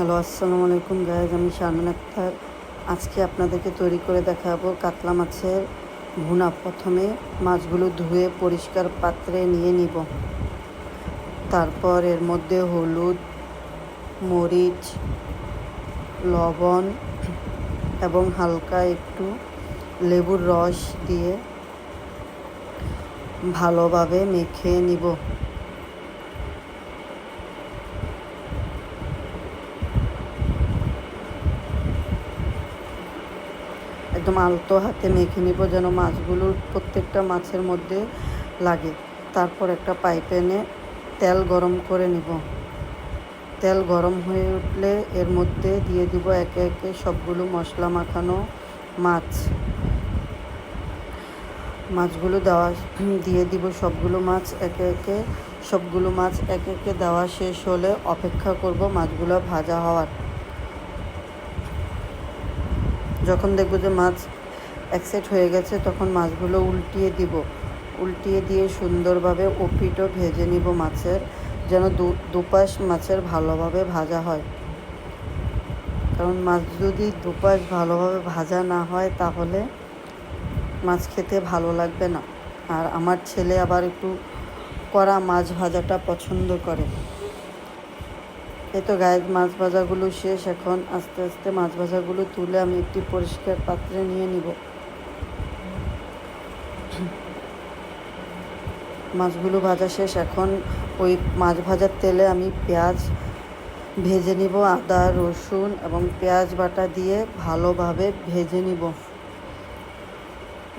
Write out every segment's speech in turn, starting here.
Hello, আসসালামু আলাইকুম guys. আমি শারমিন আক্তার। আজকে আপনাদেরকে তৈরি করে দেখাবো কাতলা মাছের ভুনা। প্রথমে মাছগুলো ধুয়ে পরিষ্কার পাত্রে নিয়ে নিব। তারপর এর মধ্যে হলুদ, মরিচ, লবণ এবং হালকা একটু লেবুর রস দিয়ে ভালোভাবে মেখে নিব। একদম আলতো হাতে মেখে নিব যেন মাছগুলোর প্রত্যেকটা মাছের মধ্যে লাগে। তারপর একটা পাইপ্যানে তেল গরম করে নিব। তেল গরম হয়ে উঠলে এর মধ্যে দিয়ে দিব একে একে সবগুলো মশলা মাখানো মাছগুলো দিয়ে দিব সবগুলো মাছ একে একে। সবগুলো মাছ একে একে দেওয়া শেষ হলে অপেক্ষা করব মাছগুলো ভাজা হওয়ার। যখন দেখব যে মাছ এক সাইড হয়ে গেছে তখন মাছগুলো উল্টিয়ে দিয়ে সুন্দরভাবে ওপিটও ভেজে নিব মাছের, যেন দুপাশ মাছের ভালোভাবে ভাজা হয়। কারণ মাছ যদি দুপাশ ভালোভাবে ভাজা না হয় তাহলে মাছ খেতে ভালো লাগবে না। আর আমার ছেলে আবার একটু কড়া মাছ ভাজাটা পছন্দ করে। এই তো গায়ে মাছ ভাজাগুলো শেষ। এখন আস্তে আস্তে মাছ ভাজাগুলো তুলে আমি একটি পরিষ্কার পাত্রে নিয়ে নিব। মাছগুলো ভাজা শেষ। এখন ওই মাছ ভাজার তেলে আমি পেঁয়াজ ভেজে নিব। আদা, রসুন এবং পেঁয়াজ বাটা দিয়ে ভালোভাবে ভেজে নিব।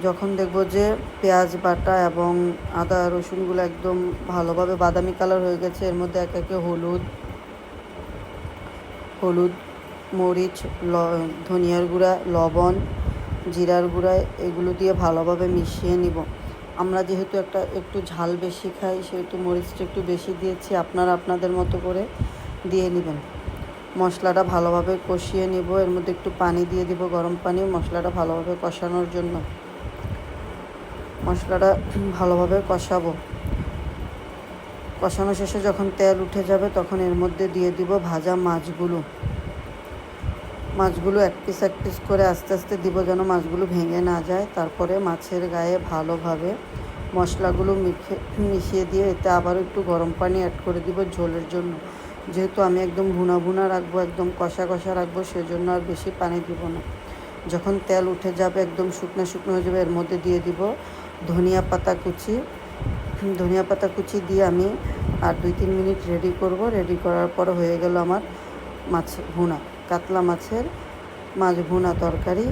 যখন দেখব যে পেঁয়াজ বাটা এবং আদা রসুনগুলো একদম ভালোভাবে বাদামি কালার হয়ে গেছে, এর মধ্যে একে একে হলুদ, মরিচ, ধনিয়ার গুঁড়া, লবণ, জিরার গুঁড়া এগুলো দিয়ে ভালোভাবে মিশিয়ে নিব। আমরা যেহেতু একটু ঝাল বেশি খাই সেহেতু মরিচটা একটু বেশি দিয়েছি, আপনারা আপনাদের মতো করে দিয়ে নেবেন। মশলাটা ভালোভাবে কষিয়ে নিব। এর মধ্যে একটু পানি দিয়ে দিব, গরম পানি, মশলাটা ভালোভাবে কষানোর জন্য। মশলাটা ভালোভাবে কষানো শেষে যখন তেল উঠে যাবে তখন এর মধ্যে দিয়ে দিব ভাজা মাছগুলো এক পিস করে আস্তে আস্তে দিব যেন মাছগুলো ভেঙে না যায়। তারপরে মাছের গায়ে ভালোভাবে মশলাগুলো মিশিয়ে দিয়ে এতে আবারও একটু গরম পানি অ্যাড করে দিব ঝোলের জন্য। যেহেতু আমি একদম ভুনা রাখবো, একদম কষা রাখবো, সেজন্য আর বেশি পানি দিব না। যখন তেল উঠে যাবে, একদম শুকনো হয়ে যাবে, এর মধ্যে দিয়ে দিব ধনিয়া পাতা কুচি দিয়ে আমি আর 2-3 মিনিট রেডি করব। রেডি করার পর হয়ে গেল আমার কাতলা মাছের মাছ ভুনা তরকারি।